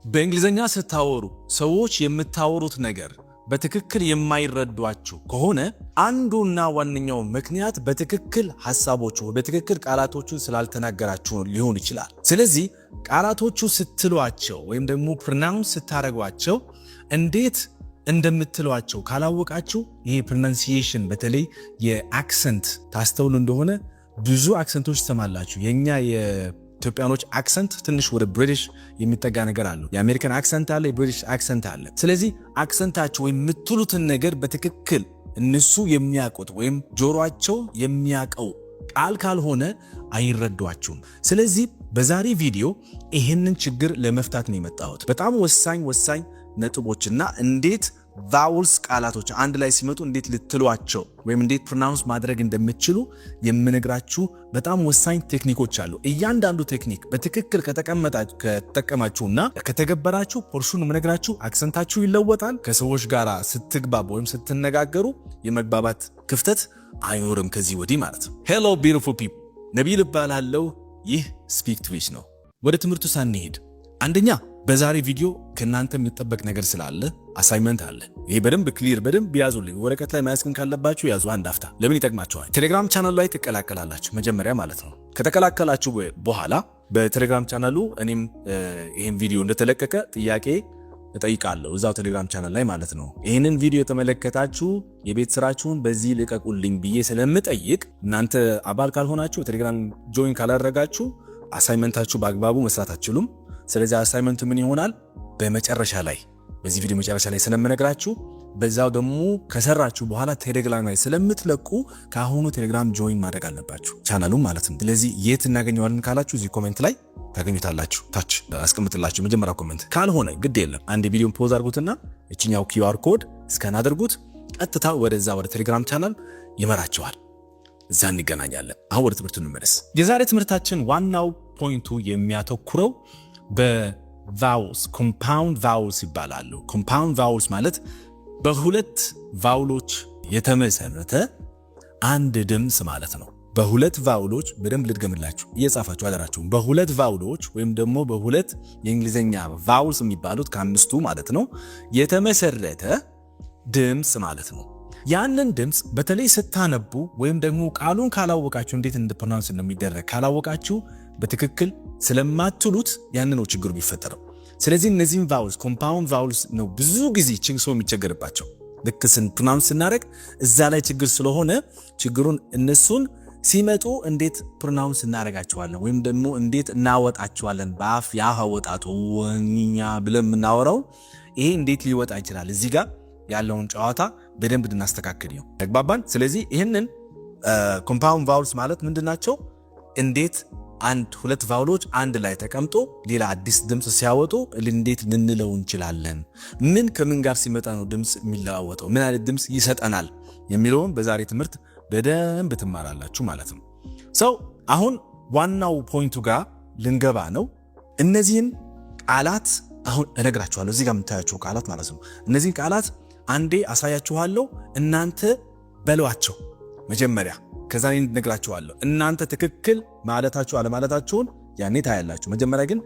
በእንግሊዘኛ ስታወሩ ሰዎች የምታወሩት ነገር በትክክል የማይረዷችሁ ከሆነ አንዱና ዋነኛው ምክንያት በትክክል ሐሳቦቹ በትክክል ቃላቶቹን ስላልተናገራችሁ ሊሆን ይችላል። ስለዚህ ቃላቶቹ ስትሏቸው ወይም ደግሞ ፕሮናውንስ ስታረጓቸው እንዴት እንደምትሏቸው ካላወቃችሁ ይሄ ፕሮናንሲዬሽን በተለይ የአክሰንት ታስተውሉ እንደሆነ ብዙ አክሰንቶች ትሰማላችሁ። የኛ የኢትዮጵያኖች አክሰንት ትንሽ ወደ ብሪቲሽ የሚጠጋ ነገር አለው። የአሜሪካን አክሰንት አለ፣ የብሪቲሽ አክሰንት አለ። ስለዚህ አክሰንታችሁ ወይም የምትሉትን ነገር በትክክል እነሱ የሚያውቁት ወይም ጆሮአቸው የሚያውቀው ቃል ካልሆነ አይረዷችሁም። ስለዚህ በዛሬ ቪዲዮ ይህንን ችግር ለመፍታት ነው የመጣሁት። በጣም ወሳኝ ነጥቦችና እንዴት ቫውልስ ቃላቶች አንድ ላይ ሲመጡ እንዴት ልትሏቸው ወይም እንዴት ፕሮናውንስ ማድረግ እንደምትችሉ የምነግራችሁ በጣም ወሳኝ ቴክኒኮች አሉ። እያንዳንዱ ቴክኒክ በትክክል ከተጠቀማችሁና ከተገበራችሁ ፖርሽኑ የምነግራችሁ አክሰንታችሁ ይለወጣል። ከሰዎች ጋር ስትግባቡ ወይም ስትነጋገሩ የመግባባት ክፍተት አይኖርም ከዚህ ወዲህ ማለት ነው። ሄሎ ቢዩቲፉል ፒፕል፣ ነቢል እባላለሁ። ይህ ስፒክ ትዊች ነው። ወደ ትምህርቱ ሳንሄድ አንደኛ በዛሬ ቪዲዮ ከናንተ የሚጠበቅ ነገር ስላለ አሳይመንት አለ። ይሄ በደንብ ክሊር በደንብ ያዙልኝ። ወረቀት ላይ ማያስከን ካለባችሁ ያዙ። አንድ አፍታ ለምን ይጠቅማችኋል። ቴሌግራም ቻናሉ ላይ ትቀላቀላላችሁ መጀመሪያ ማለት ነው። ከተቀላቀላችሁ በኋላ በቴሌግራም ቻናሉ እኔም ይሄን ቪዲዮ እንደተለቀቀ ጥያቄ እጠይቃለሁ እዛው ቴሌግራም ቻናል ላይ ማለት ነው። ይሄንን ቪዲዮ የተመለከታችሁ የቤት ስራችሁን በዚህ ልቀቁልኝ ብዬ ስለምጠይቅ እናንተ አባል ካልሆናችሁ ቴሌግራም ጆይን ካላደረጋችሁ አሳይመንታችሁ በአግባቡ መስራት አትችሉም። ስለዚህ አሳይመንቱ ምን ይሆናል? በመጨረሻ ላይ በዚህ ቪዲዮ መጨረሻ ላይ ስለምነግራችሁ በዛው ደግሞ ከሰራችሁ በኋላ ቴሌግራም ላይ ስለምትለቁ ካሁኑ ቴሌግራም ጆይን ማድረግ አለባችሁ ቻናሉ ማለት ነው። ስለዚህ የት እናገኘዋለን ካላችሁ እዚህ ኮሜንት ላይ ታገኙታላችሁ። ታች አስቀምጥላችሁ መጀመሪያ ኮሜንት። ካልሆነ ግድ የለም አንድ ቪዲዮን ፖዝ አድርጉትና እቺኛው QR ኮድ ስካን አድርጉት፣ ቀጥታ ወደዛ ወደ ቴሌግራም ቻናል ይመራችኋል። እዛ እንገናኛለን። አሁን ወደ ትምህርቱ እንመለስ። የዛሬ ትምህርታችን ዋናው ፖይንቱ የሚያተኩረው በቫውልስ ኮምፓውንድ ቫውልስ ይባላሉ። ኮምፓውንድ ቫውልስ ማለት በሁለት ቫውሎች የተመሰረተ አንድ ድምፅ ማለት ነው። በሁለት ቫውሎች በደንብ ልድገምላችሁ እየጻፋችሁ አደራችሁ። በሁለት ቫውሎች ወይም ደግሞ በሁለት የእንግሊዝኛ ቫውልስ የሚባሉት ከአምስቱ ማለት ነው የተመሰረተ ድምፅ ማለት ነው። ያንን ድምፅ በተለይ ስታነቡ ወይም ደግሞ ቃሉን ካላወቃችሁ እንዴት ፕሮናውንስ እንደሚደረግ ካላወቃችሁ በትክክል ስለማትሉት ያንን ነው ችግሩ የሚፈጠረው። ስለዚህ እነዚህን ቫውልስ ኮምፓውንድ ቫውልስ ነው ብዙ ጊዜ ሰው የሚቸገርባቸው። ልክ ፕሮናውንስ ስናደርግ እዛ ላይ ችግር ስለሆነ ችግሩን እነሱን ሲመጡ እንዴት ፕሮናውንስ እናደርጋቸዋለን ወይም ደግሞ እንዴት እናወጣቸዋለን በአፍ ያህ አወጣጡ ወኛ ብለን የምናወራው ይሄ እንዴት ሊወጣ ይችላል? እዚህ ጋር ያለውን ጨዋታ በደንብ እንድናስተካክል ነው። ተግባባን? ስለዚህ ይህንን ኮምፓውንድ ቫውልስ ማለት ምንድናቸው? እንዴት አንድ ሁለት ቫውሎች አንድ ላይ ተቀምጦ ሌላ አዲስ ድምፅ ሲያወጡ እንዴት ልንለው እንችላለን? ምን ከምን ጋር ሲመጣ ነው ድምፅ የሚለዋወጠው? ምን አይነት ድምፅ ይሰጠናል የሚለውን በዛሬ ትምህርት በደንብ ትማራላችሁ ማለት ነው። አሁን ዋናው ፖይንቱ ጋር ልንገባ ነው። እነዚህን ቃላት አሁን እነግራችኋለሁ። እዚህ ጋር የምታያቸው ቃላት ማለት ነው። እነዚህን ቃላት አንዴ አሳያችኋለሁ። እናንተ በሏቸው መጀመሪያ፣ ከዛ እኔ እነግራችኋለሁ። እናንተ ትክክል ማለታችሁ አለማለታችሁን ያኔ ታያላችሁ። መጀመሪያ ግን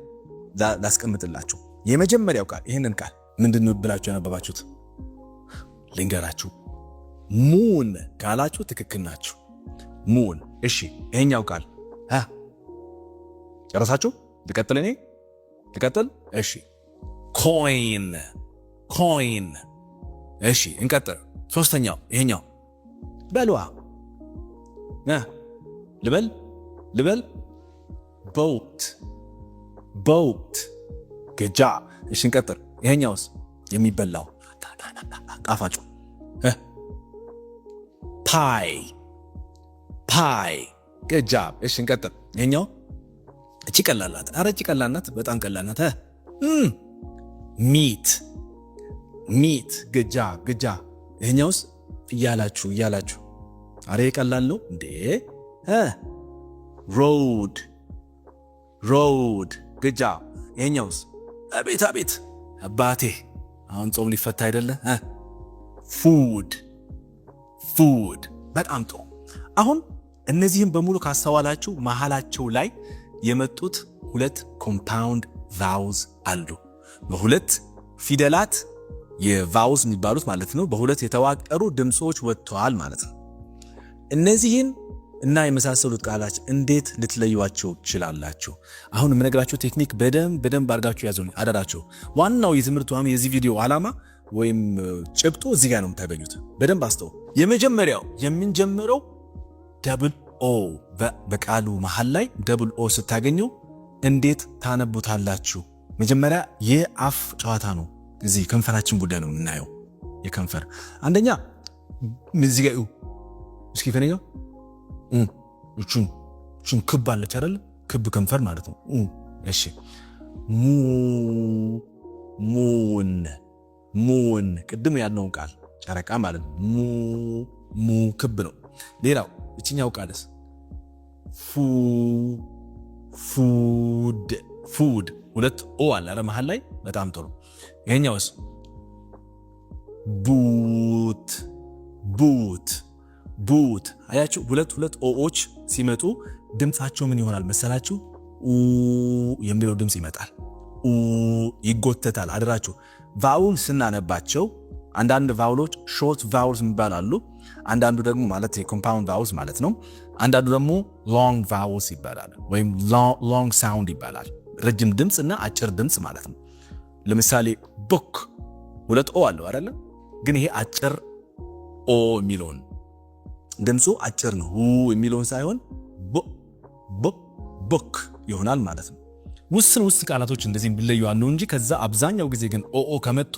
ላስቀምጥላችሁ። የመጀመሪያው ቃል ይህንን ቃል ምንድን ነው ብላችሁ ያነበባችሁት ልንገራችሁ። ሙን ካላችሁ ትክክል ናችሁ። ሙን። እሺ ይሄኛው ቃል ጨረሳችሁ? ልቀጥል? እኔ ልቀጥል? እሺ ኮይን፣ ኮይን። እሺ እንቀጥል። ሶስተኛው ይሄኛው በሏ ልበል ቦት፣ ቦት። ግጃ። እሺ እንቀጥል። ይሄኛውስ የሚበላው ጣፋጩ ፓይ፣ ፓይ። ግጃ። እሺ እንቀጥል። ይሄኛው እቺ ቀላላት፣ ኧረ እቺ ቀላላት፣ በጣም ቀላላት። ሚት፣ ሚት። ግጃ፣ ግጃ። ይሄኛውስ እያላችሁ አሬ ቀላል ነው እንዴ? ሮድ፣ ሮድ። ግጃ። ይሄኛውስ አቤት አቤት አባቴ አሁን ጾም ሊፈታ አይደለ? ፉድ፣ ፉድ። በጣም ጥሩ። አሁን እነዚህን በሙሉ ካስተዋላችሁ መሃላቸው ላይ የመጡት ሁለት ኮምፓውንድ ቫውልስ አሉ። በሁለት ፊደላት የቫውልስ የሚባሉት ማለት ነው በሁለት የተዋቀሩ ድምጾች ወጥተዋል ማለት ነው። እነዚህን እና የመሳሰሉት ቃላት እንዴት ልትለዩዋቸው ትችላላችሁ? አሁን የምነግራችሁ ቴክኒክ በደንብ አድርጋችሁ ያዙኝ አደራችሁ። ዋናው የትምህርቱ የዚህ ቪዲዮ ዓላማ ወይም ጭብጡ እዚህ ጋር ነው የምታገኙት። በደንብ አስተው። የመጀመሪያው የምንጀምረው ደብል ኦ በቃሉ መሃል ላይ ደብል ኦ ስታገኙ እንዴት ታነቡታላችሁ? መጀመሪያ የአፍ ጨዋታ ነው። እዚህ ከንፈራችን ጉዳይ ነው የምናየው። የከንፈር አንደኛ እዚህ ጋር እስኪ ከኔ ጋር እቹን ክብ አለች አይደል? ክብ ከንፈር ማለት ነው። እሺ ሙን ቅድም ያልነውን ቃል ጨረቃ ማለት ነው። ሙ ክብ ነው። ሌላው እቺኛው ቃልስ ፉድ ሁለት ኦ አለ አይደል መሃል ላይ በጣም ጥሩ። ይሄኛውስ ቡት አያችሁ፣ ሁለት ኦዎች ሲመጡ ድምጻቸው ምን ይሆናል መሰላችሁ? የሚለው ድምጽ ይመጣል። ይጎተታል። አደራችሁ ቫውል ስናነባቸው አንዳንድ ቫውሎች ሾርት ቫውልስ ይባላሉ። አንዳንዱ ደግሞ ማለት የኮምፓውንድ ቫውልስ ማለት ነው። አንዳንዱ ደግሞ ሎንግ ቫውልስ ይባላል ወይም ሎንግ ሳውንድ ይባላል። ረጅም ድምጽ እና አጭር ድምጽ ማለት ነው። ለምሳሌ ቡክ ሁለት ኦ አለው አይደል? ግን ይሄ አጭር ኦ የሚለውን ድምጹ አጭር ነው። የሚለውን ሳይሆን ቡክ ይሆናል ማለት ነው። ውስን ቃላቶች እንደዚህ ቢለዩ አሉ እንጂ ከዛ አብዛኛው ጊዜ ግን ኦ ከመጡ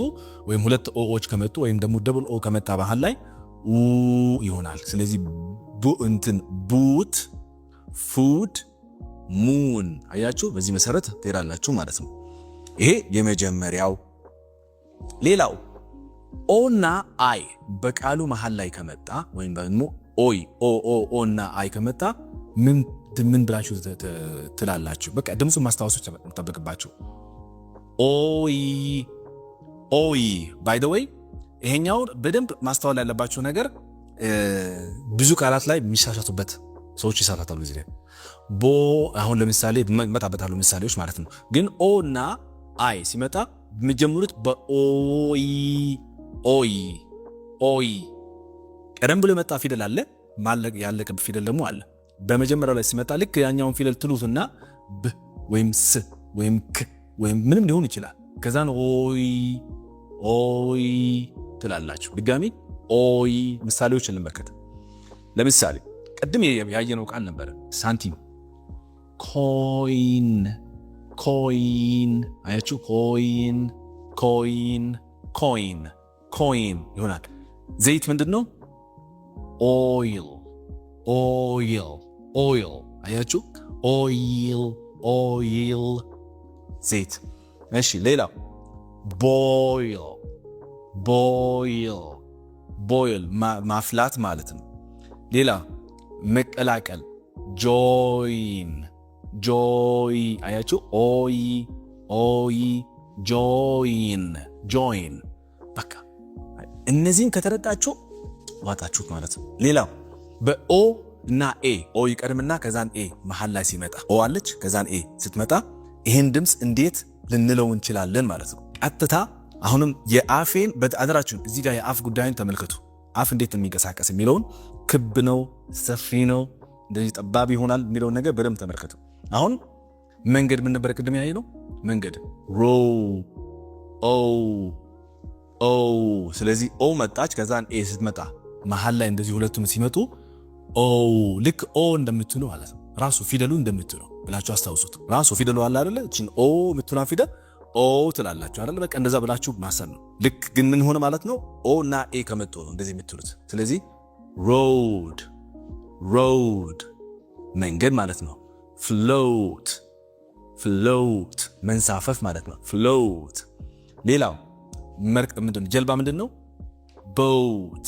ወይም ሁለት ኦዎች ከመጡ ወይም ደግሞ ደብል ኦ ከመጣ ባህል ላይ ይሆናል። ስለዚህ ቡት፣ ፉድ፣ ሙን አያችሁ፣ በዚህ መሰረት ትሄዳላችሁ ማለት ነው። ይሄ የመጀመሪያው። ሌላው ኦ እና አይ በቃሉ መሃል ላይ ከመጣ ወይም ደግሞ ኦ እና አይ ከመጣ ምን ብላችሁ ትላላችሁ? በቃ ድምፁን ማስታወሱ ተጠብቅባችሁ። ኦይ ባይ ዘ ወይ ይሄኛው በደንብ ማስተዋል ያለባችሁ ነገር ብዙ ቃላት ላይ የሚሳሳቱበት ሰዎች ይሳሳታሉ። እዚህ ላይ አሁን ለምሳሌ መጣበታሉ ምሳሌዎች ማለት ነው። ግን ኦ እና አይ ሲመጣ የሚጀምሩት ኦይ ቀደም ብሎ የመጣ ፊደል አለ፣ ያለቀ ፊደል ደግሞ አለ። በመጀመሪያው ላይ ሲመጣ ልክ ያኛውን ፊደል ትሉትና ብ ወይም ስ ወይም ክ ወይም ምንም ሊሆን ይችላል። ከዛን ኦይ ትላላችሁ። ድጋሚ ኦይ። ምሳሌዎችን እንመልከት። ለምሳሌ ቅድም ያየነው ቃል ነበር ሳንቲም፣ ኮይን አያችሁ፣ ኮይን ይሆናል። ዘይት ምንድን ነው? ኦይል አያችሁ፣ ኦይል ዘይት። እሺ ሌላው ቦይል ማፍላት ማለት ነው። ሌላ መቀላቀል ጆይ አያችሁ፣ ጆይን። በቃ እነዚህን ከተረዳችሁ ዋጣችሁት ማለት ነው። ሌላው በኦ እና ኤ ኦ ይቀድምና ከዛን ኤ መሃል ላይ ሲመጣ ኦ አለች፣ ከዛን ኤ ስትመጣ ይሄን ድምፅ እንዴት ልንለው እንችላለን ማለት ነው። ቀጥታ አሁንም የአፌን በአደራችሁ እዚህ ጋር የአፍ ጉዳይን ተመልከቱ። አፍ እንዴት የሚንቀሳቀስ የሚለውን ክብ ነው፣ ሰፊ ነው፣ እንደዚህ ጠባብ ይሆናል የሚለውን ነገር በደንብ ተመልከቱ። አሁን መንገድ ምን ነበር ቅድም ያየ ነው? መንገድ ኦ። ስለዚህ ኦ መጣች፣ ከዛን ኤ ስትመጣ መሃል ላይ እንደዚህ ሁለቱም ሲመጡ ልክ ኦ እንደምትሉ ማለት ነው። ራሱ ፊደሉ እንደምትሉ ብላችሁ አስታውሱት። ራሱ ፊደሉ አለ አይደለ? እቺን ኦ የምትሉን ፊደል ኦ ትላላችሁ አይደለ? በቃ እንደዛ ብላችሁ ማሰብ ነው። ልክ ግን ምን ሆነ ማለት ነው? ኦ እና ኤ ከመጡ ነው እንደዚህ የምትሉት። ስለዚህ ሮድ መንገድ ማለት ነው። ፍሎት መንሳፈፍ ማለት ነው። ፍሎት። ሌላው ምንድን ነው? ጀልባ ምንድን ነው? ቦት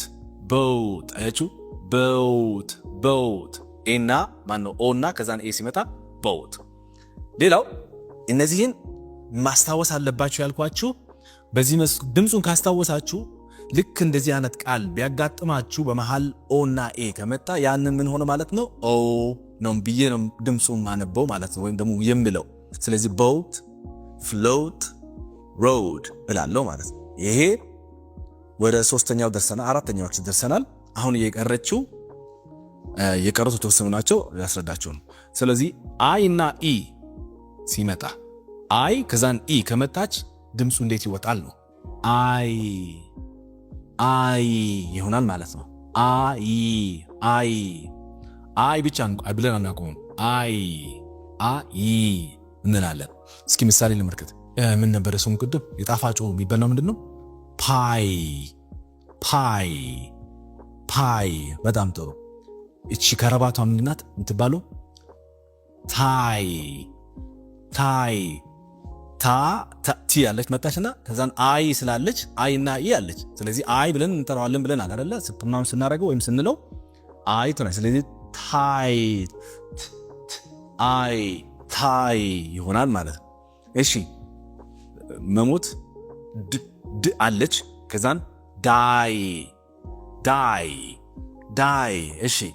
አያችሁ፣ ቦት ኤና ማነው? ኦ እና ከዛን ኤ ሲመጣ ቦት። ሌላው እነዚህን ማስታወስ አለባችሁ ያልኳችሁ። በዚህ ድምፁን ካስታወሳችሁ ልክ እንደዚህ አይነት ቃል ቢያጋጥማችሁ በመሃል ኦ እና ኤ ከመጣ ያንን ምን ሆነ ማለት ነው? ኦ ነው ብዬ ነው ድምፁን ማነበው ማለት ነው፣ ወይም ደግሞ የምለው። ስለዚህ ቦት፣ ፍሎት፣ road እላለሁ ማለት ነው። ይሄ ወደ ሶስተኛው ደርሰናል፣ አራተኛዎች ደርሰናል። አሁን የቀሩት የተወሰኑ ናቸው፣ ያስረዳቸው ነው። ስለዚህ አይ እና ኢ ሲመጣ አይ ከዛን ኢ ከመጣች ድምፁ እንዴት ይወጣል ነው። አይ ይሆናል ማለት ነው። አይ ብቻ ብለን አናቆምም። አይ እንላለን። እስኪ ምሳሌ ልመልከት። ምን ነበር ስሙ ቅድም? የጣፋጩ የሚበላው ምንድን ነው? ፓይ። በጣም ጥሩ። እቺ ከረባቷ ምንድን ናት የምትባለው? ታይ ቲ ያለች መጣችና ከዛን አይ ስላለች አይ እና ኢ አለች። ስለዚህ አይ ብለን እንጠራዋለን ብለን አይደለ? ስፕናውን ስናደርገው ወይም ስንለው አይ ትሆናለች። ስለዚህ ታይ ይሆናል ማለት ነው። እሺ መሞት ድ አለች። ከዛን ዳይ። እሺ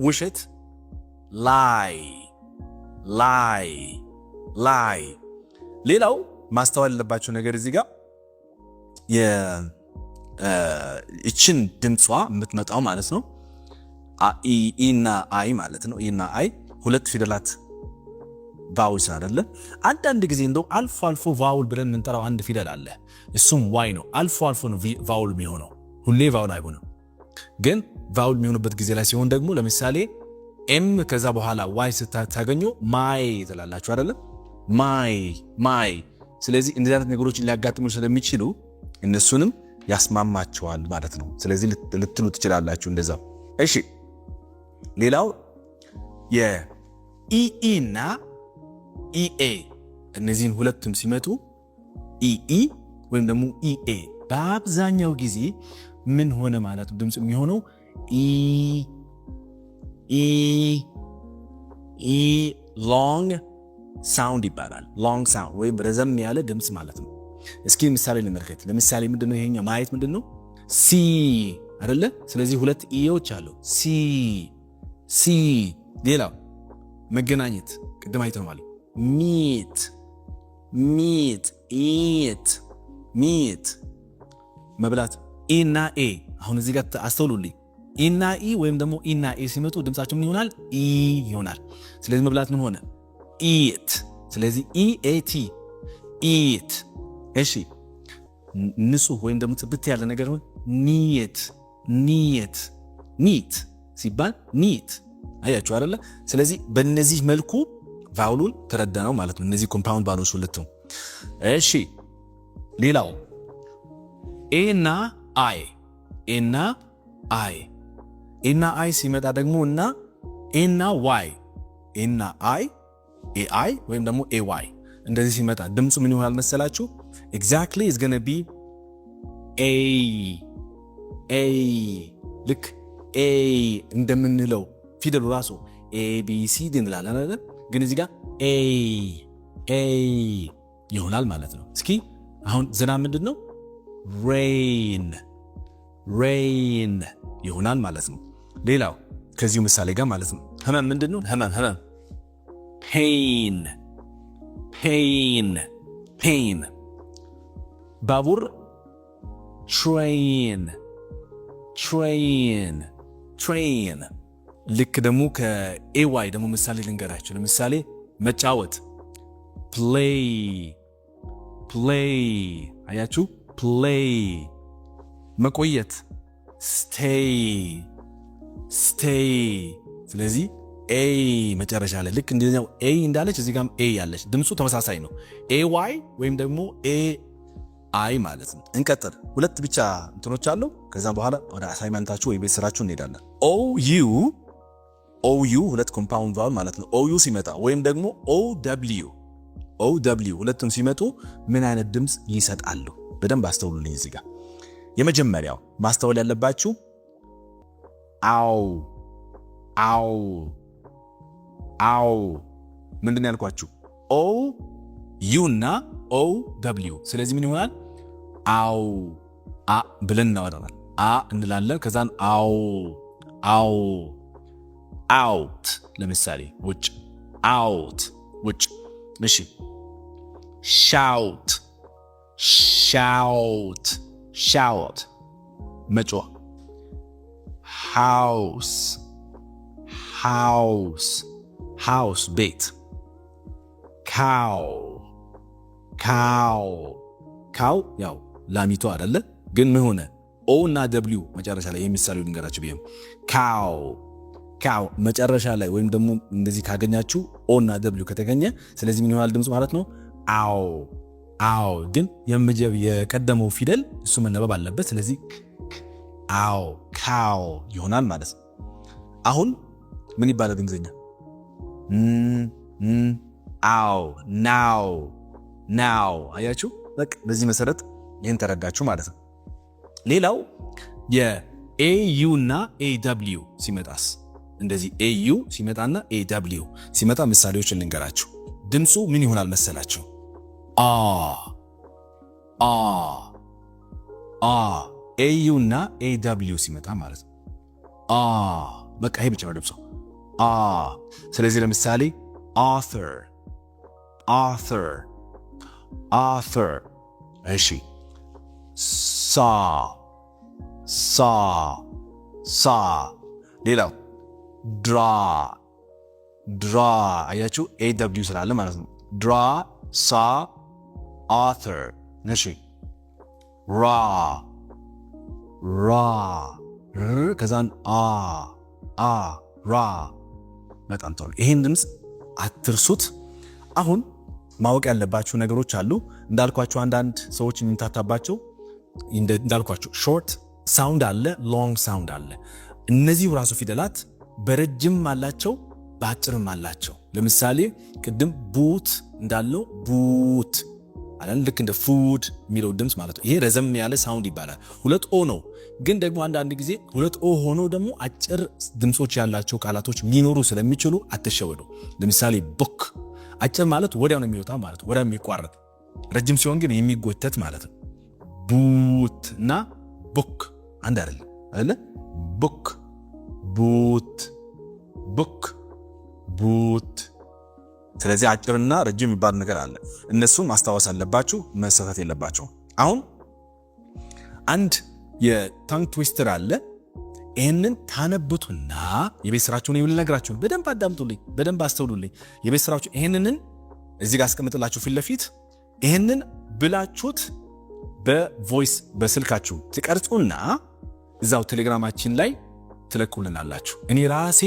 ውሸት ላይ። ሌላው ማስተዋል ያለባቸው ነገር እዚህ ጋር እችን ድምጿ የምትመጣው ማለት ነው ኢና አይ ማለት ነው። ኢና አይ ሁለት ፊደላት ቫውልስ አይደለ? አንዳንድ ጊዜ እንደው አልፎ ቫውል ብለን የምንጠራው አንድ ፊደል አለ። እሱም ዋይ ነው። አልፎ ነው ቫውል የሚሆነው፣ ሁሌ ቫውል አይሆንም። ግን ቫውል የሚሆንበት ጊዜ ላይ ሲሆን ደግሞ ለምሳሌ ኤም ከዛ በኋላ ዋይ ስታገኙ ማይ ትላላችሁ አይደለ? ማይ። ስለዚህ እንደዚህ አይነት ነገሮችን ሊያጋጥሙ ስለሚችሉ እነሱንም ያስማማቸዋል ማለት ነው። ስለዚህ ልትሉ ትችላላችሁ እንደዛ። እሺ ሌላው የኢኢ እና ኢኤ እነዚህን ሁለቱም ሲመጡ ኢኢ ወይም ደግሞ ኢኤ በአብዛኛው ጊዜ ምን ሆነ ማለት ነው? ድምፅ የሚሆነው ሎንግ ሳውንድ ይባላል። ሎንግ ሳውንድ ወይም ረዘም ያለ ድምፅ ማለት ነው። እስኪ ምሳሌ ልመልከት። ለምሳሌ ምንድነው ይሄኛው? ማየት ምንድነው? ሲ አይደለ? ስለዚህ ሁለት ኢዎች አሉ። ሲ። ሌላው መገናኘት ቅድም አይተነዋል። ሚት መብላት። ኢና ኤ አሁን እዚህ ጋር አስተውሉልኝ። ኢና ኢ ወይም ደግሞ ኢና ኤ ሲመጡ ድምጻቸው ምን ይሆናል? ኢ ይሆናል። ስለዚህ መብላት ምን ሆነ? ኢት። ስለዚህ ኢኤቲ ኢት። እሺ ንጹህ ወይም ደግሞ ጽብት ያለ ነገር ነው። ኒት ሲባል ኒት። አያችሁ አይደለ? ስለዚህ በእነዚህ መልኩ ቫውሉን ተረዳነው ማለት ነው። እነዚህ ኮምፓውንድ ቫውሎች ሁለቱ። እሺ ሌላው ኤና አይ ሲመጣ ደግሞ እና ኤና ዋይ ኤአይ ወይም ደግሞ ኤዋይ እንደዚህ ሲመጣ ድምፁ ምን ይሆናል መሰላችሁ? exactly is going to be a ልክ ኤ እንደምንለው ፊደሉ ራሱ ኤቢሲዲ እንላለን አይደል? ግን እዚህ ጋር ኤ ይሆናል ማለት ነው። እስኪ አሁን ዝናብ ምንድን ነው? ሬን ይሆናል ማለት ነው። ሌላው ከዚሁ ምሳሌ ጋር ማለት ነው። ህመም ምንድን ነው? ህመም ፔን። ባቡር ትሬን። ልክ ደግሞ ከኤዋይ ደግሞ ምሳሌ ልንገራችሁ። ለምሳሌ መጫወት ፕሌይ አያችሁ? ፕሌይ። መቆየት ስቴይ። ስለዚህ ኤ መጨረሻ ላይ ልክ እንደኛው ኤ እንዳለች እዚህ ጋርም ኤ ያለች ድምፁ ተመሳሳይ ነው። ኤ ዋይ ወይም ደግሞ ኤ አይ ማለት ነው። እንቀጥል። ሁለት ብቻ እንትኖች አለው። ከዛም በኋላ ወደ አሳይመንታችሁ ወይ ቤት ስራችሁ እንሄዳለን። ኦዩ ሁለት ኮምፓውንድ ቫውል ማለት ነው። ኦዩ ሲመጣ ወይም ደግሞ ኦደብሊው ሁለቱም ሲመጡ ምን አይነት ድምፅ ይሰጣሉ? በደንብ አስተውሉልኝ። እዚህ ጋር የመጀመሪያው ማስተዋል ያለባችሁ አው ምንድን ያልኳችሁ? ኦ ዩ እና ኦ ደብሊው። ስለዚህ ምን ይሆናል? አው ብለን እናወራለን። እንላለን። ከዛን አውት። ለምሳሌ ውጭ፣ አውት ውጭ። እሺ ሻውት shout መጮህ house ቤት cow ያው ላሚቷ አይደለ ግን ምን ሆነ ኦ እና w መጨረሻ ላይ የሚሳለው ልንገራችሁ ብዬ cow መጨረሻ ላይ ወይም ደግሞ እንደዚህ ካገኛችሁ ኦ እና w ከተገኘ ስለዚህ ምን ይሆናል ድምጽ ማለት ነው አው ግን የቀደመው ፊደል እሱ መነበብ አለበት ስለዚህ cow ይሆናል ማለት ነው። አሁን ምን ይባላል እንግሊዝኛ now አያችሁ በቃ በዚህ መሰረት ይሄን ተረዳችሁ ማለት ነው። ሌላው የau እና aw ሲመጣስ እንደዚህ au ሲመጣና aw ሲመጣ ምሳሌዎች ልንገራችሁ ድምጹ ምን ይሆናል መሰላችሁ au እና aw ሲመጣ ማለት ነው በቃ ይሄ ብቻ ነው ድምጹ ስለዚህ ለምሳሌ author እሺ saw ሌላው draw አያችሁ aw ስላለ ማለት ነው draw saw author እሺ raw ከዛን raw በጣም ጥሩ ይሄን ድምጽ አትርሱት። አሁን ማወቅ ያለባችሁ ነገሮች አሉ እንዳልኳችሁ አንዳንድ ሰዎች የሚታታባቸው እንዳልኳችሁ ሾርት ሳውንድ አለ ሎንግ ሳውንድ አለ እነዚህ ራሱ ፊደላት በረጅም አላቸው በአጭርም አላቸው ለምሳሌ ቅድም ቡት እንዳለው ቡት አለን ልክ እንደ ፉድ የሚለው ድምጽ ማለት ነው ይሄ ረዘም ያለ ሳውንድ ይባላል ሁለት ኦ ነው ግን ደግሞ አንዳንድ ጊዜ ሁለት ኦ ሆኖ ደግሞ አጭር ድምጾች ያላቸው ቃላቶች ሊኖሩ ስለሚችሉ አትሸወዱ ለምሳሌ ቡክ አጭር ማለት ወዲያው ነው የሚወጣ ማለት ወዲያው የሚቋረጥ ረጅም ሲሆን ግን የሚጎተት ማለት ነው ቡት እና ቡክ አንድ አይደለ ቡት ስለዚህ አጭርና ረጅም የሚባል ነገር አለ እነሱን ማስታወስ አለባችሁ መሰፈት የለባችሁ አሁን አንድ የታንግ ትዊስተር አለ ይሄንን ታነብቱና የቤት ስራችሁን ይልነግራችሁ በደንብ አዳምጡልኝ በደንብ አስተውሉልኝ የቤት ስራችሁ ይሄንን እዚህ ጋር አስቀምጥላችሁ ፊት ለፊት ይሄንን ብላችሁት በቮይስ በስልካችሁ ትቀርጹና እዛው ቴሌግራማችን ላይ ትለኩልናላችሁ እኔ ራሴ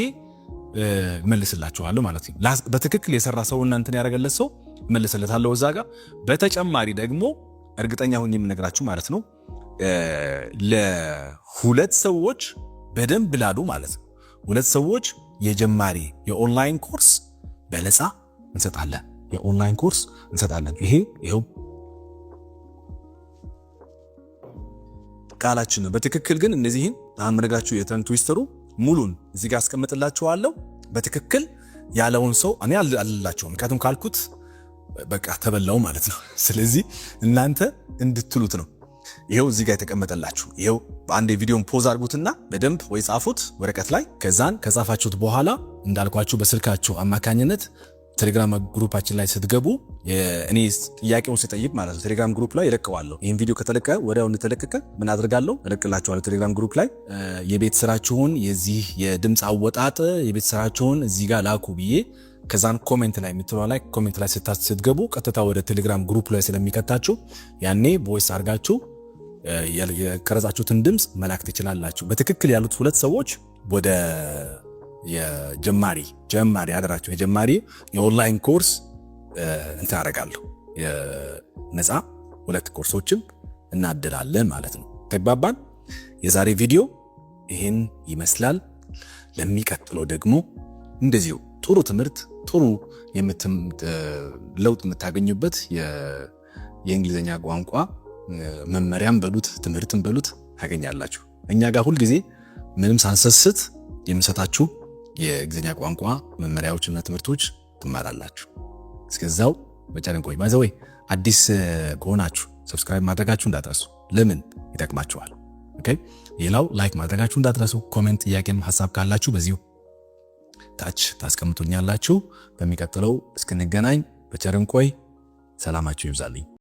መልስላችኋለሁ ማለት ነው በትክክል የሰራ ሰው እናንተን ያረጋለት ሰው መልስለታለሁ እዛ ጋር በተጨማሪ ደግሞ እርግጠኛ ሆኜ የምነግራችሁ ማለት ነው ለሁለት ሰዎች በደንብ ላሉ ማለት ነው ሁለት ሰዎች የጀማሪ የኦንላይን ኮርስ በነፃ እንሰጣለን የኦንላይን ኮርስ እንሰጣለን ይሄው ቃላችን ነው በትክክል ግን እነዚህን አመረጋችሁ የታንግ ትዊስተሩ ሙሉን እዚህ ጋር አስቀምጥላችኋለሁ በትክክል ያለውን ሰው እኔ አልላችሁም ምክንያቱም ካልኩት በቃ ተበላው ማለት ነው ስለዚህ እናንተ እንድትሉት ነው ይሄው እዚህ ጋር የተቀመጠላችሁ ይሄው በአንድ ቪዲዮን ፖዝ አድርጉትና በደንብ ወይ ጻፉት ወረቀት ላይ ከዛን ከጻፋችሁት በኋላ እንዳልኳችሁ በስልካችሁ አማካኝነት ቴሌግራም ግሩፓችን ላይ ስትገቡ እኔ ጥያቄውን ስጠይቅ ማለት ነው ቴሌግራም ግሩፕ ላይ ይለቀዋለሁ ይሄን ቪዲዮ ከተለቀቀ ወዲያው እንደተለቀቀ ምን አድርጋለሁ እለቅላችኋለሁ ቴሌግራም ግሩፕ ላይ የቤት ስራችሁን የዚህ የድምጽ አወጣጥ የቤት ስራችሁን እዚህ ጋር ላኩ ብዬ ከዛን ኮሜንት ላይ የምትለው ላይ ኮሜንት ላይ ስትገቡ ቀጥታ ወደ ቴሌግራም ግሩፕ ላይ ስለሚከታችሁ ያኔ ቮይስ አድርጋችሁ የቀረጻችሁትን ድምጽ መላክ ትችላላችሁ በትክክል ያሉት ሁለት ሰዎች ወደ የጀማሪ አደራችሁ የጀማሪ የኦንላይን ኮርስ እንታረጋለሁ የነፃ ሁለት ኮርሶችም እናደላለን ማለት ነው ተግባባን የዛሬ ቪዲዮ ይሄን ይመስላል ለሚቀጥለው ደግሞ እንደዚሁ ጥሩ ትምህርት ጥሩ ለውጥ የምታገኙበት የእንግሊዘኛ ቋንቋ መመሪያም በሉት ትምህርትም በሉት ታገኛላችሁ እኛ ጋር ሁሉ ጊዜ ምንም ሳንሰስት የምሰጣችሁ የእንግሊዘኛ ቋንቋ መመሪያዎችና ትምህርቶች ትማራላችሁ እስከዛው በቻለን ቆይ ማዘው አዲስ ከሆናችሁ ሰብስክራይብ ማድረጋችሁ እንዳትረሱ ለምን ይጠቅማችኋል ኦኬ ሌላው ላይክ ማድረጋችሁ እንዳትረሱ ኮሜንት ጥያቄም ሐሳብ ካላችሁ በዚሁ ታች ታስቀምጡኛላችሁ በሚቀጥለው እስክንገናኝ በቻለን ቆይ ሰላማችሁ ይብዛልኝ